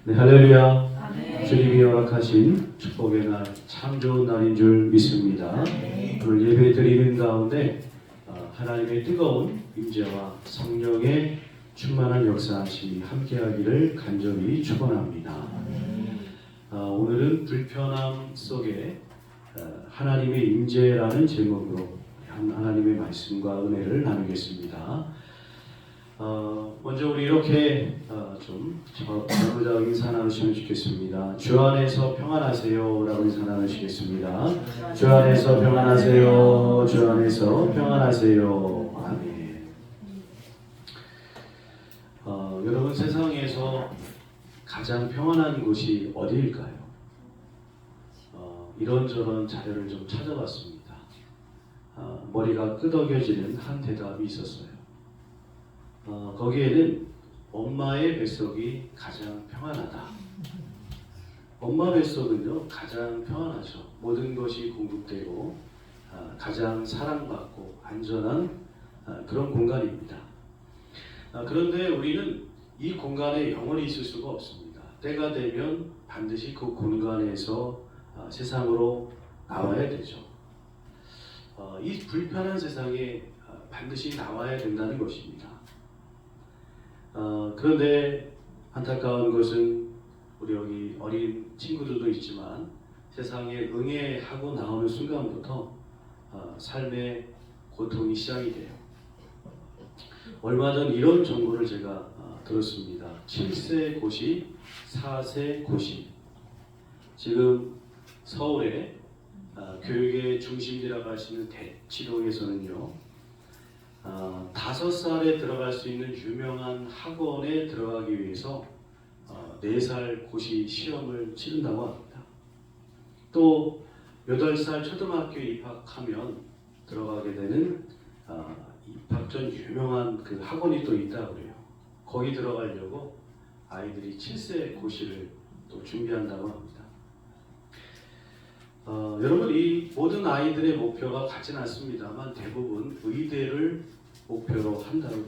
네, 할렐루야. 아멘. 주님이 허락하신 축복의 날, 참 좋은 날인 줄 믿습니다. 오늘 예배 드리는 가운데 하나님의 뜨거운 임재와 성령의 충만한 역사하심이 함께하기를 간절히 축원합니다. 오늘은 불편함 속에 하나님의 임재라는 제목으로 하나님의 말씀과 은혜를 나누겠습니다. 먼저 우리 이렇게 좀 저부터 인사 나누시면 좋겠습니다. 주 안에서 평안하세요 라고 인사 나누시겠습니다. 주 안에서 평안하세요. 주 안에서 평안하세요. 아멘. 여러분, 세상에서 가장 평안한 곳이 어디일까요? 이런저런 자료를 좀 찾아봤습니다. 머리가 끄덕여지는 한 대답이 있었어요. 거기에는 엄마의 뱃속이 가장 평안하다. 엄마 뱃속은요 가장 평안하죠. 모든 것이 공급되고 가장 사랑받고 안전한 그런 공간입니다. 그런데 우리는 이 공간에 영원히 있을 수가 없습니다. 때가 되면 반드시 그 공간에서 세상으로 나와야 되죠. 이 불편한 세상에 반드시 나와야 된다는 것입니다. 그런데 안타까운 것은 우리 여기 어린 친구들도 있지만 세상에 응애하고 나오는 순간부터 삶의 고통이 시작이 돼요. 얼마 전 이런 정보를 제가 들었습니다. 7세 고시, 4세 고시. 지금 서울의 교육의 중심지라고 할 수 있는 대치동에서는요 5살에 들어갈 수 있는 유명한 학원에 들어가기 위해서 4살 고시 시험을 치른다고 합니다. 또 8살 초등학교에 입학하면 들어가게 되는 입학 전 유명한 그 학원이 또 있다고 그래요. 거기 들어가려고 아이들이 7세 고시를 또 준비한다고 합니다. 여러분, 이 모든 아이들의 목표가 같지는 않습니다만 대부분 의대를 목표로 한다고 해요.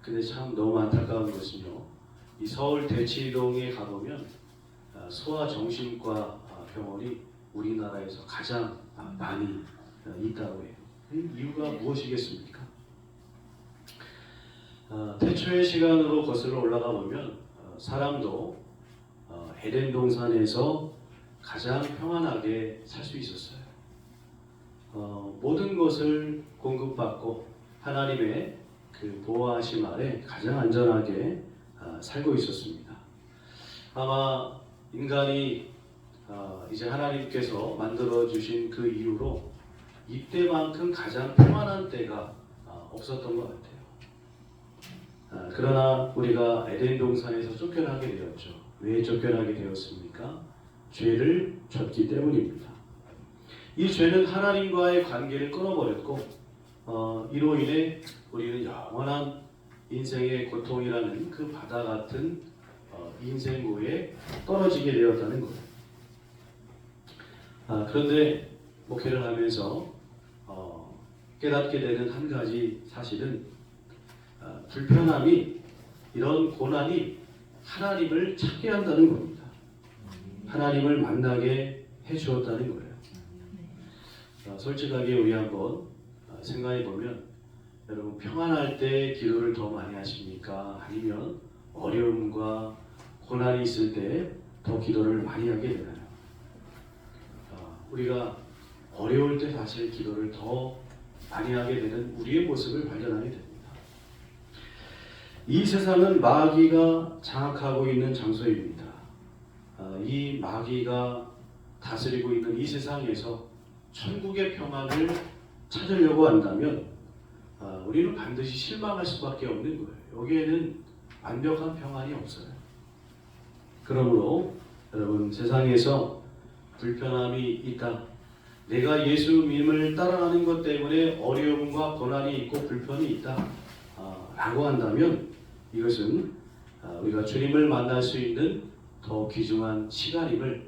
근데 참 너무 안타까운 것은요, 이 서울 대치동에 가보면 소아정신과 병원이 우리나라에서 가장 많이 있다고 해요. 이유가 무엇이겠습니까? 태초의 시간으로 거슬러 올라가 보면 사람도 에덴 동산에서 가장 평안하게 살 수 있었어요. 모든 것을 공급받고 하나님의 그 보호하심 아래 가장 안전하게 살고 있었습니다. 아마 인간이 이제 하나님께서 만들어 주신 그 이후로 이때만큼 가장 평안한 때가 없었던 것 같아요. 그러나 우리가 에덴 동산에서 쫓겨나게 되었죠. 왜 쫓겨나게 되었습니까? 죄를 졌기 때문입니다. 이 죄는 하나님과의 관계를 끊어버렸고 이로 인해 우리는 영원한 인생의 고통이라는 그 바다 같은 인생고에 떨어지게 되었다는 거예요. 그런데 목회를 하면서 깨닫게 되는 한 가지 사실은 불편함이, 이런 고난이 하나님을 찾게 한다는 겁니다. 하나님을 만나게 해주었다는 거예요. 솔직하게 우리 한번 생각해 보면, 여러분 평안할 때 기도를 더 많이 하십니까? 아니면 어려움과 고난이 있을 때 더 기도를 많이 하게 되나요? 우리가 어려울 때 사실 기도를 더 많이 하게 되는 우리의 모습을 발견하게 됩니다. 이 세상은 마귀가 장악하고 있는 장소입니다. 이 마귀가 다스리고 있는 이 세상에서 천국의 평안을 찾으려고 한다면 우리는 반드시 실망할 수밖에 없는 거예요. 여기에는 완벽한 평안이 없어요. 그러므로 여러분, 세상에서 불편함이 있다, 내가 예수님을 따라가는 것 때문에 어려움과 고난이 있고 불편이 있다 라고 한다면 이것은 우리가 주님을 만날 수 있는 더 귀중한 시간임을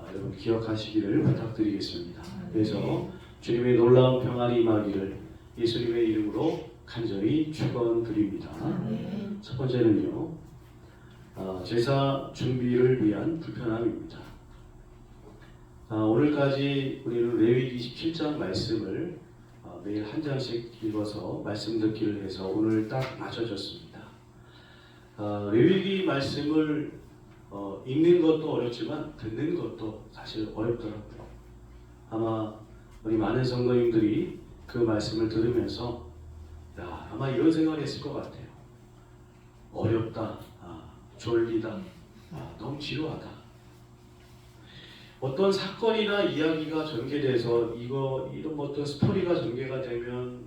여러분 기억하시기를 부탁드리겠습니다. 그래서 주님의 놀라운 평안이 임하기를 예수님의 이름으로 간절히 축원드립니다. 첫 번째는요, 제사 준비를 위한 불편함입니다. 오늘까지 우리는 레위기 27장 말씀을 매일 한 장씩 읽어서 말씀 듣기를 해서 오늘 딱 맞춰졌습니다. 레위기 말씀을 읽는 것도 어렵지만 듣는 것도 사실 어렵더라고요. 아마 우리 많은 성도님들이 그 말씀을 들으면서 아마 이런 생각을 했을 것 같아요. 어렵다, 졸리다, 너무 지루하다. 어떤 사건이나 이야기가 전개돼서 이런 어떤 스토리가 전개가 되면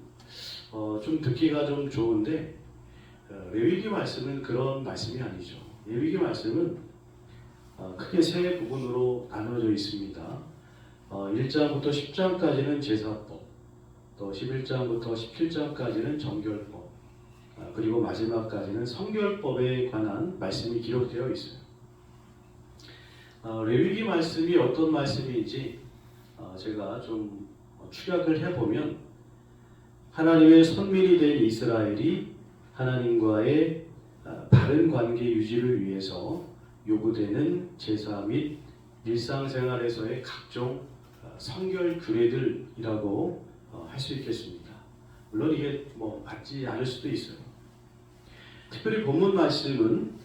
좀 듣기가 좀 좋은데 레위기 말씀은 그런 말씀이 아니죠. 레위기 말씀은 크게 세 부분으로 나눠져 있습니다. 1장부터 10장까지는 제사법, 또 11장부터 17장까지는 정결법, 그리고 마지막까지는 성결법에 관한 말씀이 기록되어 있어요. 레위기 말씀이 어떤 말씀인지 제가 좀 추격을 해보면 하나님의 선민이 된 이스라엘이 하나님과의 바른 관계 유지를 위해서 요구되는 제사 및 일상생활에서의 각종 성결 규례들이라고 할 수 있겠습니다. 물론 이게 맞지 않을 수도 있어요. 특별히 본문 말씀은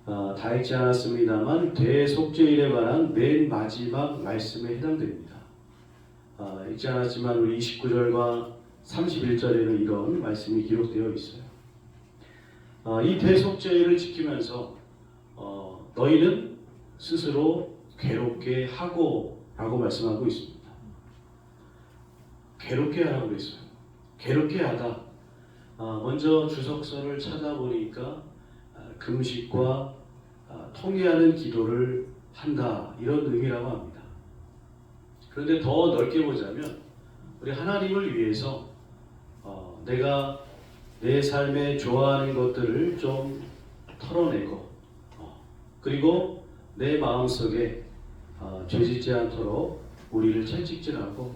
다 읽지 않았습니다만 대속죄일에 관한 맨 마지막 말씀에 해당됩니다. 읽지 않았지만 우리 29절과 31절에는 이런 말씀이 기록되어 있어요. 이 대속죄일을 지키면서 너희는 스스로 괴롭게 하고 라고 말씀하고 있습니다. 괴롭게 하라고 그랬어요. 괴롭게 하다. 먼저 주석서를 찾아보니까 금식과 통회하는 기도를 한다, 이런 의미라고 합니다. 그런데 더 넓게 보자면 우리 하나님을 위해서 내가 내 삶에 좋아하는 것들을 좀 털어내고 그리고 내 마음속에 죄짓지 않도록 우리를 채찍질하고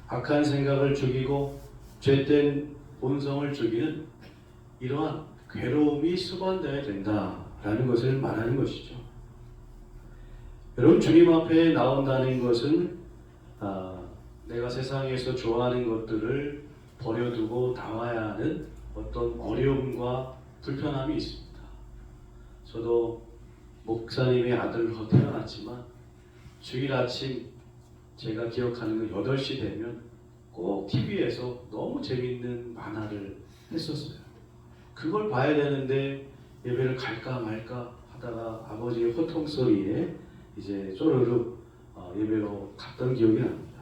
악한 생각을 죽이고 죄된 본성을 죽이는 이러한 괴로움이 수반되어야 된다라는 것을 말하는 것이죠. 여러분, 주님 앞에 나온다는 것은 내가 세상에서 좋아하는 것들을 버려두고 나와야 하는 어떤 어려움과 불편함이 있습니다. 저도 목사님의 아들로 태어났지만 주일 아침 제가 기억하는 건 8시 되면 꼭 TV에서 너무 재밌는 만화를 했었어요. 그걸 봐야 되는데 예배를 갈까 말까 하다가 아버지의 호통 소리에 이제 쪼르륵 예배로 갔던 기억이 납니다.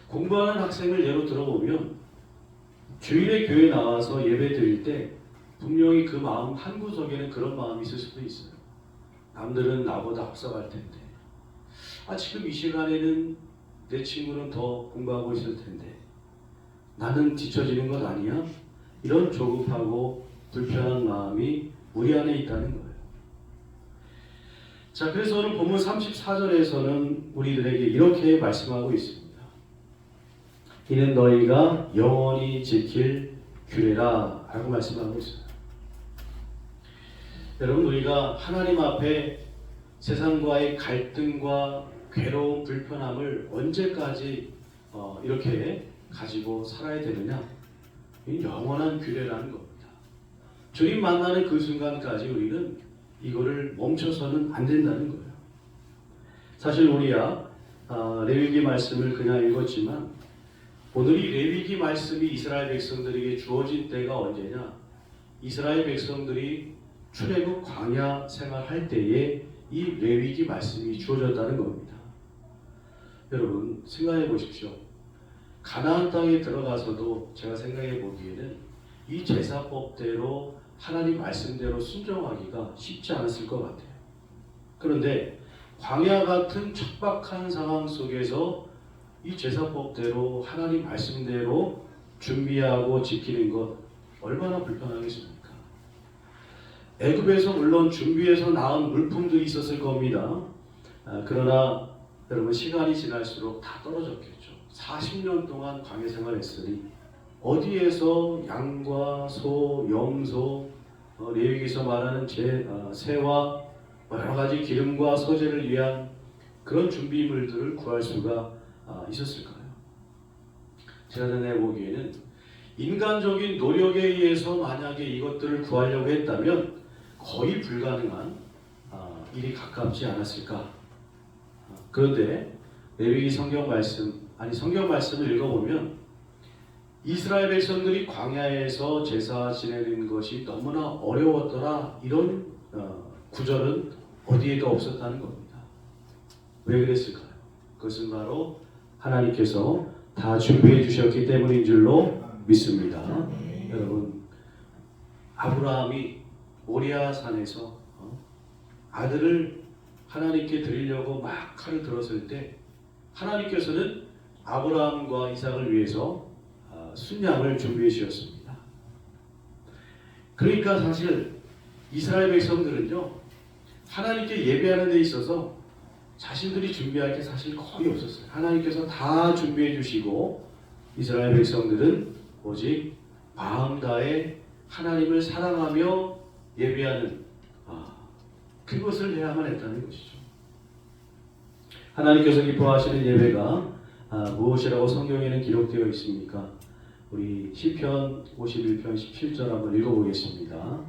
공부하는 학생을 예로 들어보면 주일에 교회 나와서 예배 드릴 때 분명히 그 마음 한구석에는 그런 마음이 있을 수도 있어요. 남들은 나보다 앞서갈 텐데 지금 이 시간에는 내 친구는 더 공부하고 있을 텐데 나는 뒤처지는 것 아니야? 이런 조급하고 불편한 마음이 우리 안에 있다는 거예요. 자, 그래서 오늘 본문 34절에서는 우리들에게 이렇게 말씀하고 있습니다. 이는 너희가 영원히 지킬 규례라 라고 말씀하고 있어요. 여러분, 우리가 하나님 앞에 세상과의 갈등과 괴로운 불편함을 언제까지 이렇게 가지고 살아야 되느냐? 영원한 규례라는 겁니다. 주님 만나는 그 순간까지 우리는 이거를 멈춰서는 안 된다는 거예요. 사실 우리야 레위기 말씀을 그냥 읽었지만 오늘 이 레위기 말씀이 이스라엘 백성들에게 주어진 때가 언제냐? 이스라엘 백성들이 출애굽 광야 생활할 때에 이 레위기 말씀이 주어졌다는 겁니다. 여러분, 생각해 보십시오. 가나안 땅에 들어가서도 제가 생각해 보기에는 이 제사법대로 하나님 말씀대로 순종하기가 쉽지 않았을 것 같아요. 그런데 광야 같은 척박한 상황 속에서 이 제사법대로 하나님 말씀대로 준비하고 지키는 것 얼마나 불편하겠습니까? 애굽에서 물론 준비해서 나온 물품들이 있었을 겁니다. 그러나 여러분, 시간이 지날수록 다 떨어졌겠죠. 40년 동안 광야 생활했으니 어디에서 양과 소, 염소, 레위기서 말하는 새와 여러 가지 기름과 소재를 위한 그런 준비물들을 구할 수가 있었을까요? 제가 전에 보기에는 인간적인 노력에 의해서 만약에 이것들을 구하려고 했다면 거의 불가능한 일이 가깝지 않았을까. 그런데 레위기 성경 말씀을 읽어보면 이스라엘 백성들이 광야에서 제사 지내는 것이 너무나 어려웠더라, 이런 구절은 어디에도 없었다는 겁니다. 왜 그랬을까요? 그것은 바로 하나님께서 다 준비해 주셨기 때문인 줄로 믿습니다. 여러분, 아브라함이 모리아 산에서 아들을 하나님께 드리려고 막 칼을 들었을 때 하나님께서는 아브라함과 이삭을 위해서 순양을 준비해 주셨습니다. 그러니까 사실 이스라엘 백성들은요, 하나님께 예배하는 데 있어서 자신들이 준비할 게 사실 거의 없었어요. 하나님께서 다 준비해 주시고 이스라엘 백성들은 오직 마음 다해 하나님을 사랑하며 예배하는 그것을 해야만 했다는 것이죠. 하나님께서 기뻐하시는 예배가 무엇이라고 성경에는 기록되어 있습니까? 우리 시편 51편 17절 한번 읽어보겠습니다.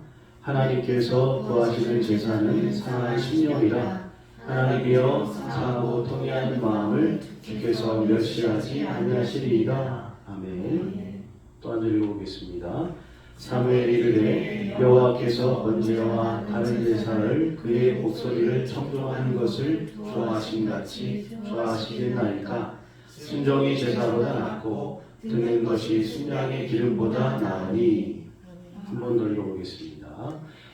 하나님께서 구하시는 제사는 상한 심령이라 하나님이여 상하고 통회하는 마음을 주께서 멸시하지 아니하시리이다. 아멘. 또 한 절 읽어보겠습니다. 사무엘이 이르되 여호와께서 번제와 다른 제사를 그의 목소리를 청종하는 것을 좋아하심같이 좋아하시겠나이까. 순종이 제사보다 낫고 듣는 것이 순양의 기름보다 나으니. 한 번 더 읽어보겠습니다.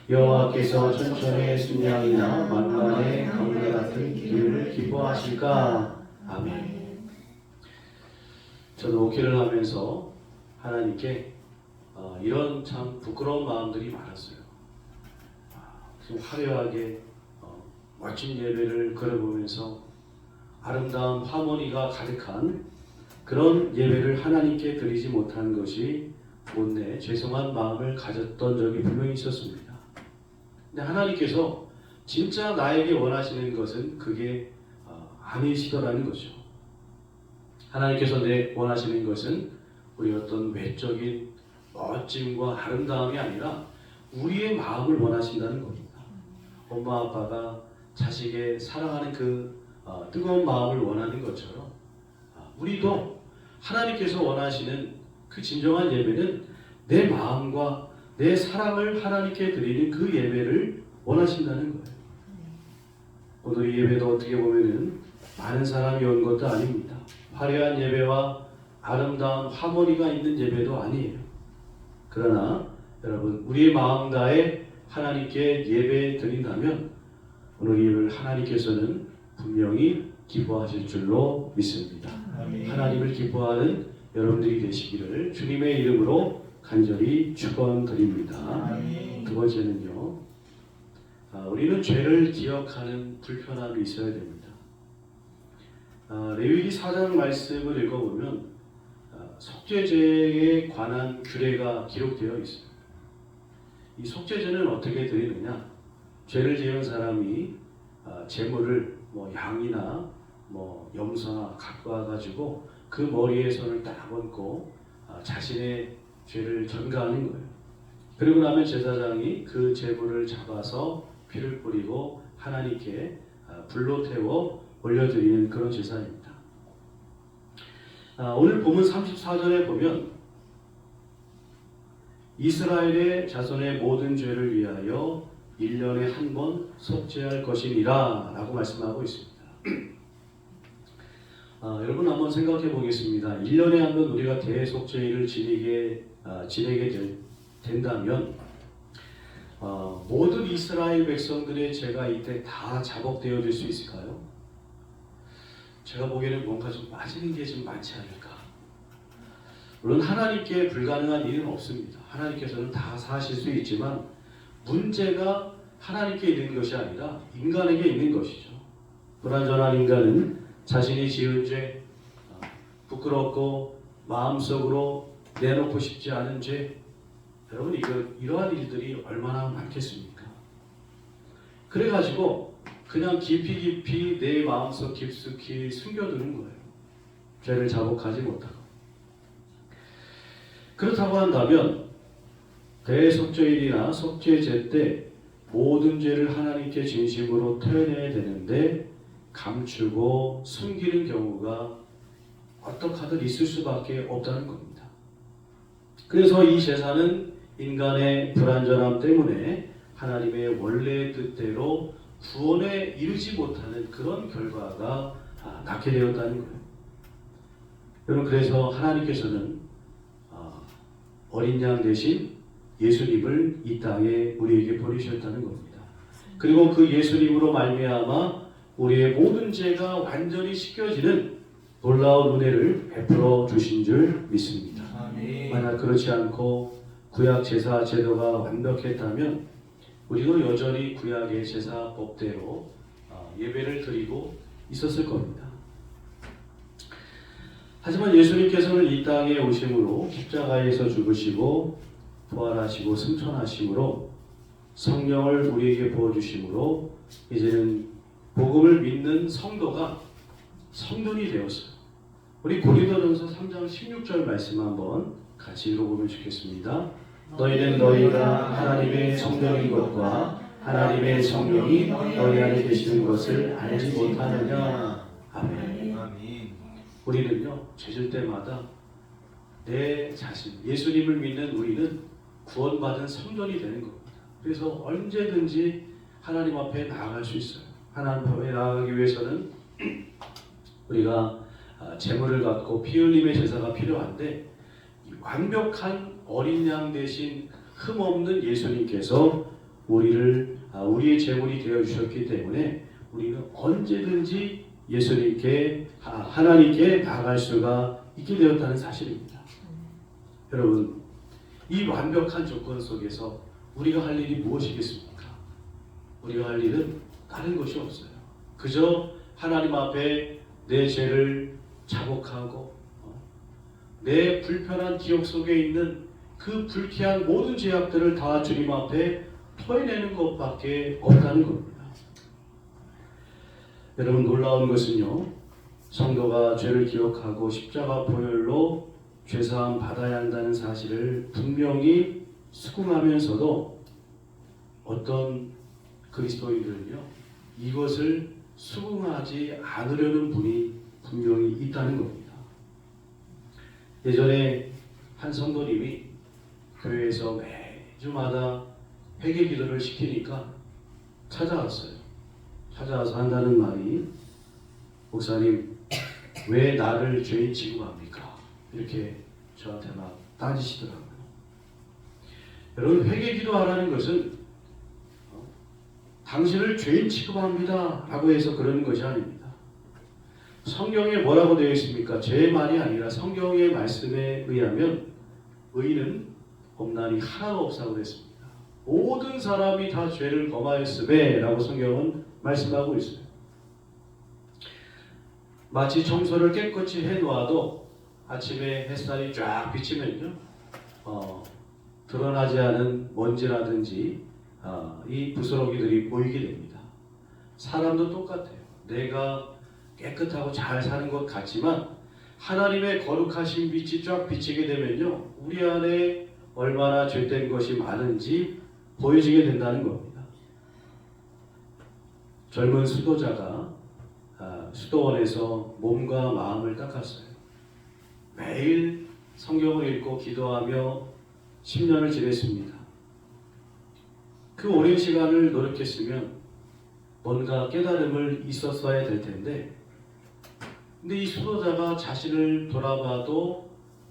여호와께서 천천의 순양이나 만만의 강물 같은 기름을 기뻐하실까. 아멘. 저도 목회를 하면서 하나님께 이런 참 부끄러운 마음들이 많았어요. 좀 화려하게 멋진 예배를 걸어보면서 아름다운 하모니가 가득한 그런 예배를 하나님께 드리지 못한 것이 못내 죄송한 마음을 가졌던 적이 분명히 있었습니다. 근데 하나님께서 진짜 나에게 원하시는 것은 그게 아니시더라는 거죠. 하나님께서 원하시는 것은 우리 어떤 외적인 멋짐과 아름다움이 아니라 우리의 마음을 원하신다는 겁니다. 엄마 아빠가 자식의 사랑하는 그 뜨거운 마음을 원하는 것처럼 우리도 하나님께서 원하시는 그 진정한 예배는 내 마음과 내 사랑을 하나님께 드리는 그 예배를 원하신다는 거예요. 오늘 이 예배도 어떻게 보면은 많은 사람이 온 것도 아닙니다. 화려한 예배와 아름다운 하모니가 있는 예배도 아니에요. 그러나 여러분, 우리의 마음 다해 하나님께 예배 드린다면 오늘 이 예배를 하나님께서는 분명히 기뻐하실 줄로 믿습니다. 아멘. 하나님을 기뻐하는 여러분들이 되시기를 주님의 이름으로 간절히 축원드립니다. 아멘. 두 번째는요, 우리는 죄를 기억하는 불편함이 있어야 됩니다. 레위기 4장 말씀을 읽어보면 속죄제에 관한 규례가 기록되어 있습니다. 이 속죄제는 어떻게 드리느냐? 죄를 지은 사람이 제물을 양이나 염소나 갖고 와가지고 그 머리에 손을 딱 얹고 자신의 죄를 전가하는 거예요. 그리고 나면 제사장이 그 제물을 잡아서 피를 뿌리고 하나님께 불로 태워 올려드리는 그런 제사입니다. 오늘 본문 34절에 보면 이스라엘의 자손의 모든 죄를 위하여 1년에 한 번 속죄할 것이니라 라고 말씀하고 있습니다. 여러분 한번 생각해 보겠습니다. 1년에 한 번 우리가 대속죄를 지내게 된다면 모든 이스라엘 백성들의 죄가 이때 다 자복되어질 수 있을까요? 제가 보기에는 뭔가 좀 빠지는 게 좀 많지 않을까. 물론 하나님께 불가능한 일은 없습니다. 하나님께서는 다 사실 수 있지만 문제가 하나님께 있는 것이 아니라 인간에게 있는 것이죠. 불완전한 인간은 자신이 지은 죄, 부끄럽고 마음속으로 내놓고 싶지 않은 죄, 여러분 이러한 일들이 얼마나 많겠습니까? 그래가지고 그냥 깊이 내 마음속 깊숙이 숨겨두는 거예요. 죄를 자복하지 못하고. 그렇다고 한다면 대속죄일이나 속죄제 때 모든 죄를 하나님께 진심으로 토해내야 되는데 감추고 숨기는 경우가 어떡하든 있을 수밖에 없다는 겁니다. 그래서 이 제사는 인간의 불완전함 때문에 하나님의 원래의 뜻대로 구원에 이르지 못하는 그런 결과가 낳게 되었다는 거예요. 여러분, 그래서 하나님께서는 어린 양 대신 예수님을 이 땅에 우리에게 보내주셨다는 겁니다. 그리고 그 예수님으로 말미암아 우리의 모든 죄가 완전히 씻겨지는 놀라운 은혜를 베풀어 주신 줄 믿습니다. 아멘. 만약 그렇지 않고 구약 제사 제도가 완벽했다면 우리도 여전히 구약의 제사법대로 예배를 드리고 있었을 겁니다. 하지만 예수님께서는 이 땅에 오심으로 십자가에서 죽으시고 부활하시고 승천하심으로 성령을 우리에게 부어주심으로 이제는 복음을 믿는 성도가 성전이 되었어요. 우리 고린도전서 3장 16절 말씀 한번 같이 읽어보면 좋겠습니다. 너희는 너희가 하나님의 성전인 것과 하나님의 성령이 너희 안에 계시는 것을 알지 못하느냐. 아멘. 우리는요, 죄질 때마다 내 자신, 예수님을 믿는 우리는 구원받은 성전이 되는 겁니다. 그래서 언제든지 하나님 앞에 나아갈 수 있어요. 하나님 앞에 나아가기 위해서는 우리가 제물을 갖고 피 흘림의 제사가 필요한데 완벽한 어린 양 대신 흠없는 예수님께서 우리의 제물이 되어 주셨기 때문에 우리는 언제든지 예수님께 하나님께 나아갈 수가 있게 되었다는 사실입니다. 여러분, 이 완벽한 조건 속에서 우리가 할 일이 무엇이겠습니까? 우리가 할 일은 다른 것이 없어요. 그저 하나님 앞에 내 죄를 자복하고 내 불편한 기억 속에 있는 그 불쾌한 모든 죄악들을 다 주님 앞에 토해내는 것밖에 없다는 겁니다. 여러분, 놀라운 것은요, 성도가 죄를 기억하고 십자가 보혈로 죄사함 받아야 한다는 사실을 분명히 수긍하면서도 어떤 그리스도인들은요, 이것을 수긍하지 않으려는 분이 분명히 있다는 겁니다. 예전에 한 성도님이 교회에서 매주마다 회개 기도를 시키니까 찾아왔어요. 찾아와서 한다는 말이, 목사님, 왜 나를 죄인 취급합니까? 이렇게 저한테 막 따지시더라고요. 여러분, 회개 기도하라는 것은 당신을 죄인 취급합니다 라고 해서 그러는 것이 아닙니다. 성경에 뭐라고 되어 있습니까? 제 말이 아니라 성경의 말씀에 의하면 의인은 없나니 하나도 없다고 그랬습니다. 모든 사람이 다 죄를 범하였으며 라고 성경은 말씀하고 있어요. 마치 청소를 깨끗이 해놓아도 아침에 햇살이 쫙 비치면요, 드러나지 않은 먼지라든지 이 부스러기들이 보이게 됩니다. 사람도 똑같아요. 내가 깨끗하고 잘 사는 것 같지만 하나님의 거룩하신 빛이 쫙 비치게 되면요, 우리 안에 얼마나 죄된 것이 많은지 보여지게 된다는 겁니다. 젊은 수도자가 수도원에서 몸과 마음을 닦았어요. 매일 성경을 읽고 기도하며 10년을 지냈습니다. 그 오랜 시간을 노력했으면 뭔가 깨달음을 있었어야 될 텐데, 근데 이 수도자가 자신을 돌아봐도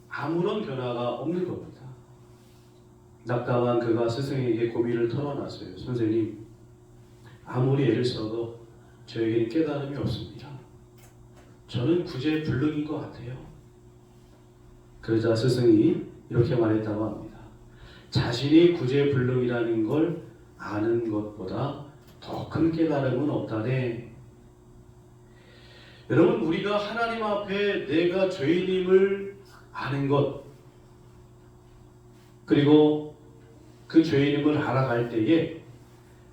아무런 변화가 없는 겁니다. 낙담한 그가 스승에게 고민을 털어놨어요. 선생님, 아무리 애를 써도 저에게는 깨달음이 없습니다. 저는 구제불능인 것 같아요. 그러자 스승이 이렇게 말했다고 합니다. 자신이 구제불능이라는 걸 아는 것보다 더 큰 깨달음은 없다네. 여러분, 우리가 하나님 앞에 내가 죄인임을 아는 것, 그리고 그 죄인임을 알아갈 때에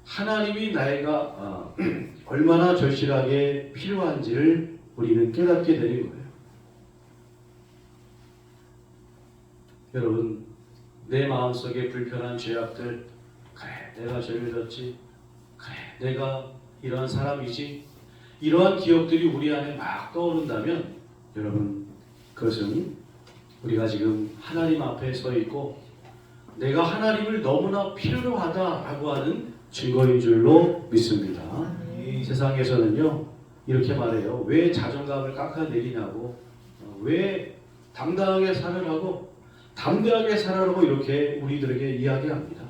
하나님이 나이가 얼마나 절실하게 필요한지를 우리는 깨닫게 되는 거예요. 여러분, 내 마음속에 불편한 죄악들, 그래 내가 죄를 졌지, 그래 내가 이러한 사람이지, 이러한 기억들이 우리 안에 막 떠오른다면 여러분, 그것은 우리가 지금 하나님 앞에 서 있고 내가 하나님을 너무나 필요로 하다라고 하는 증거인 줄로 믿습니다. 세상에서는요 이렇게 말해요. 왜 자존감을 깎아내리냐고, 왜 당당하게 살으라고, 담대하게 살아라고 이렇게 우리들에게 이야기합니다.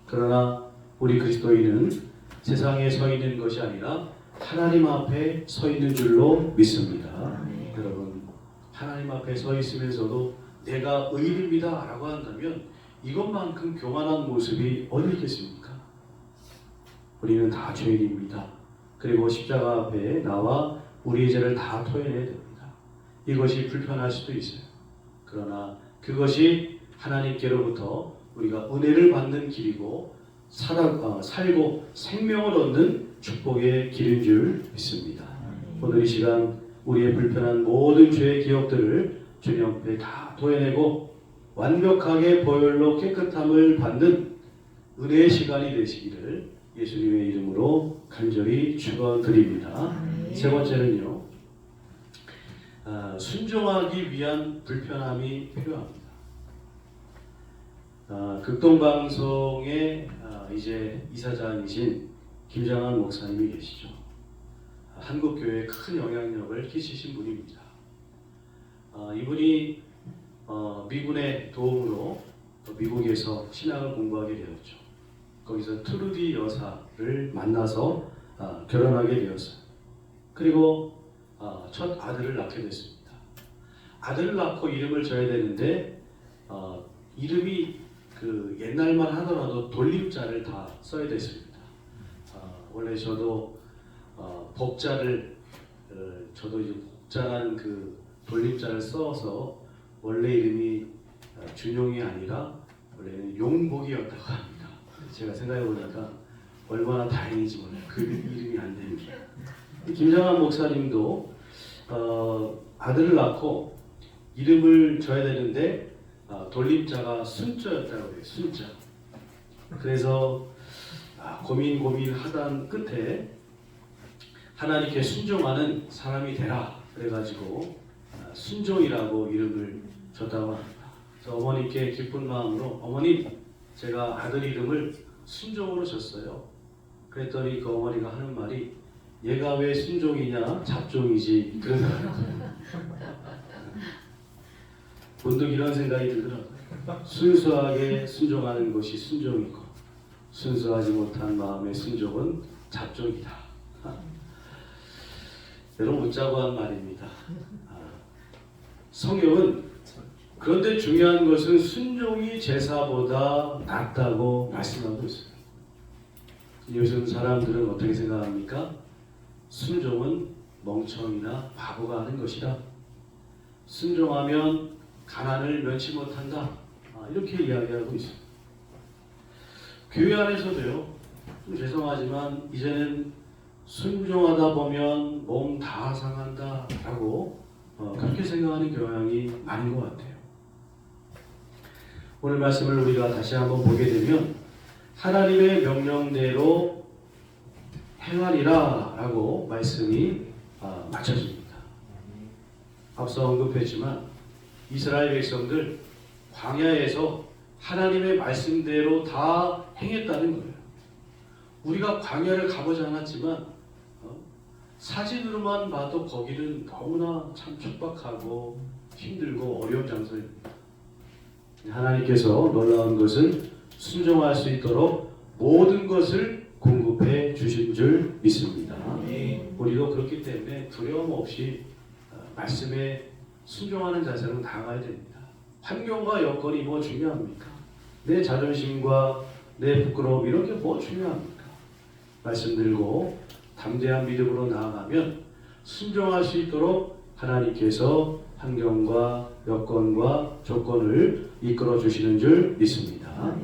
그러나 우리 그리스도인은 세상에 서 있는 것이 아니라 하나님 앞에 서 있는 줄로 믿습니다. 여러분, 하나님 앞에 서 있으면서도 내가 의인입니다 라고 한다면 이것만큼 교만한 모습이 어디 있겠습니까? 우리는 다 죄인입니다. 그리고 십자가 앞에 나와 우리의 죄를 다 토해내야 됩니다. 이것이 불편할 수도 있어요. 그러나 그것이 하나님께로부터 우리가 은혜를 받는 길이고 살고 생명을 얻는 축복의 길인 줄 믿습니다. 오늘 이 시간 우리의 불편한 모든 죄의 기억들을 주님 앞에 다 토해내고 완벽하게 보혈로 깨끗함을 받는 은혜의 시간이 되시기를 예수님의 이름으로 간절히 축원드립니다. 세 번째는요, 순종하기 위한 불편함이 필요합니다. 극동방송의 이제 이사장이신 김장한 목사님이 계시죠. 한국교회에 큰 영향력을 끼치신 분입니다. 이분이 미군의 도움으로 미국에서 신학을 공부하게 되었죠. 거기서 트루디 여사를 만나서 결혼하게 되었어요. 그리고 첫 아들을 낳게 됐습니다. 아들을 낳고 이름을 줘야 되는데 이름이 그 옛날만 하더라도 돌림자를 다 써야 됐습니다. 원래 저도 복자를 저도 이제 복자란 그 돌림자를 써서 원래 이름이 준용이 아니라 원래는 용복이었다고 합니다. 제가 생각해 보니까 얼마나 다행인지 몰라요. 그 이름이 안 됩니다. 김장한 목사님도 아들을 낳고 이름을 줘야 되는데 돌림자가 순자였다고 해요. 순자. 그래서 고민하던 끝에 하나님께 순종하는 사람이 되라 그래가지고 순종이라고 이름을 줬다고 합니다. 그래서 어머니께 기쁜 마음으로 어머니 제가 아들 이름을 순종으로 줬어요. 그랬더니 그 어머니가 하는 말이 얘가 왜 순종이냐 잡종이지 그런 거예요. 문득 이런 생각이 들더라고요. 순수하게 순종하는 것이 순종이고 순수하지 못한 마음의 순종은 잡종이다. 여러분 웃자고 한 말입니다. 성경은 그런데 중요한 것은 순종이 제사보다 낫다고 말씀하고 있어요. 요즘 사람들은 어떻게 생각합니까? 순종은 멍청이나 바보가 하는 것이다. 순종하면 가난을 면치 못한다. 이렇게 이야기하고 있어요. 교회 안에서도요. 좀 죄송하지만 이제는 순종하다 보면 몸 다 상한다 라고 그렇게 생각하는 경향이 많은 것 같아요. 오늘 말씀을 우리가 다시 한번 보게 되면 하나님의 명령대로 행하리라 라고 말씀이 맞춰집니다. 앞서 언급했지만 이스라엘 백성들 광야에서 하나님의 말씀대로 다 행했다는 거예요. 우리가 광야를 가보지 않았지만 사진으로만 봐도 거기는 너무나 참 척박하고 힘들고 어려운 장소입니다. 하나님께서 놀라운 것은 순종할 수 있도록 모든 것을 공급해 주신 줄 믿습니다. 우리도 그렇기 때문에 두려움 없이 말씀에 순종하는 자세로 나아가야 됩니다. 환경과 여건이 뭐 중요합니까? 내 자존심과 내 부끄러움 이런 게 뭐 중요합니까? 말씀 들고 담대한 믿음으로 나아가면 순종할 수 있도록 하나님께서 환경과 여건과 조건을 이끌어 주시는 줄 믿습니다.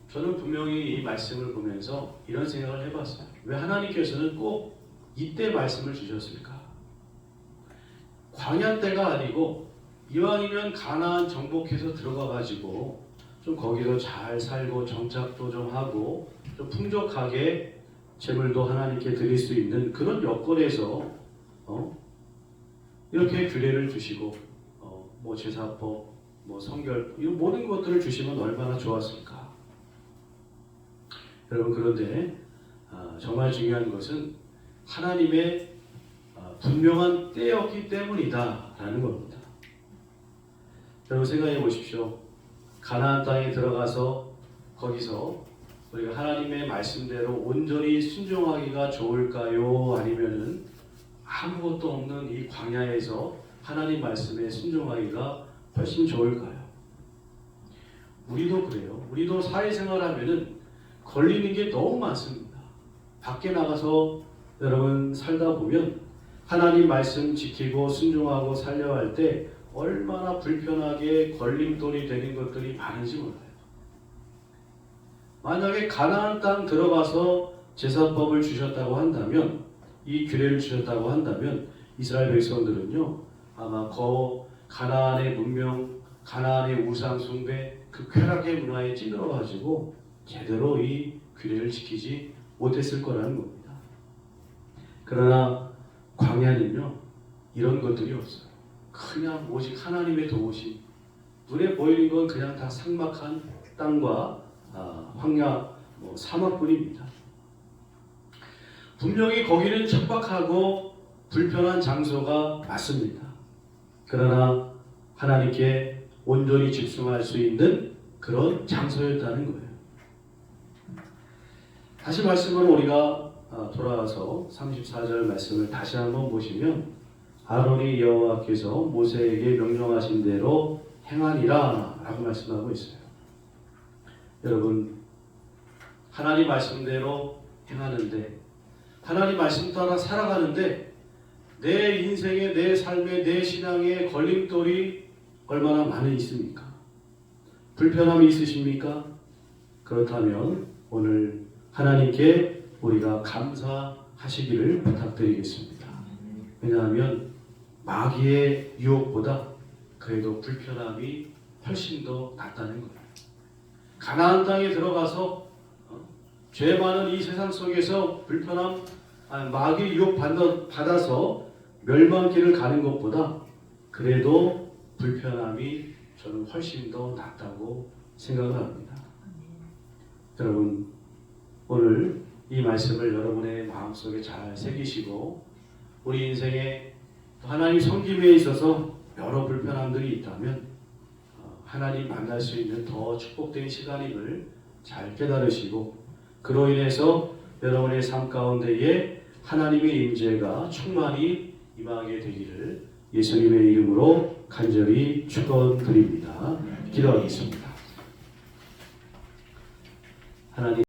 저는 분명히 이 말씀을 보면서 이런 생각을 해봤어요. 왜 하나님께서는 꼭 이때 말씀을 주셨을까? 광야 때가 아니고 이왕이면 가나안 정복해서 들어가가지고 좀 거기서 잘 살고 정착도 좀 하고 좀 풍족하게 재물도 하나님께 드릴 수 있는 그런 여건에서 이렇게 규례를 주시고 뭐 제사법, 뭐 성결 이 모든 것들을 주시면 얼마나 좋았을까. 여러분 그런데 정말 중요한 것은 하나님의 분명한 때였기 때문이다라는 겁니다. 여러분 생각해 보십시오. 가나안 땅에 들어가서 거기서 우리가 하나님의 말씀대로 온전히 순종하기가 좋을까요? 아니면은 아무것도 없는 이 광야에서 하나님 말씀에 순종하기가 훨씬 좋을까요? 우리도 그래요. 우리도 사회생활하면은 걸리는 게 너무 많습니다. 밖에 나가서 여러분 살다 보면 하나님 말씀 지키고 순종하고 살려야 할 때 얼마나 불편하게 걸림돌이 되는 것들이 많은지 몰라요. 만약에 가나안 땅 들어가서 제사법을 주셨다고 한다면, 이 규례를 주셨다고 한다면 이스라엘 백성들은요 아마 가나안의 문명, 가나안의 우상 숭배 그 쾌락의 문화에 찌들어가지고 제대로 이 규례를 지키지 못했을 거라는 겁니다. 그러나 광야는요 이런 것들이 없어요. 그냥 오직 하나님의 도우심, 눈에 보이는 건 그냥 다 삭막한 땅과 황야, 사막뿐입니다. 분명히 거기는 척박하고 불편한 장소가 맞습니다. 그러나 하나님께 온전히 집중할 수 있는 그런 장소였다는 거예요. 다시 말씀을 우리가 돌아와서 34절 말씀을 다시 한번 보시면 아론이 여호와께서 모세에게 명령하신 대로 행하니라 라고 말씀하고 있어요. 여러분 하나님 말씀대로 행하는데 하나님 말씀 따라 살아가는데 내 인생에 내 삶에 내 신앙에 걸림돌이 얼마나 많이 있습니까? 불편함이 있으십니까? 그렇다면 오늘 하나님께 우리가 감사하시기를 부탁드리겠습니다. 왜냐하면 마귀의 유혹보다 그래도 불편함이 훨씬 더 낫다는 거예요. 가나안 땅에 들어가서 죄 많은 이 세상 속에서 불편함, 마귀 유혹 받아서 멸망길을 가는 것보다 그래도 불편함이 저는 훨씬 더 낫다고 생각을 합니다. 여러분 오늘 이 말씀을 여러분의 마음속에 잘 새기시고 우리 인생에 하나님 섬김에 있어서 여러 불편함들이 있다면 하나님 만날 수 있는 더 축복된 시간임을 잘 깨달으시고 그로 인해서 여러분의 삶 가운데에 하나님의 임재가 충만히 임하게 되기를 예수님의 이름으로 간절히 축원드립니다. 기도하겠습니다. 하나님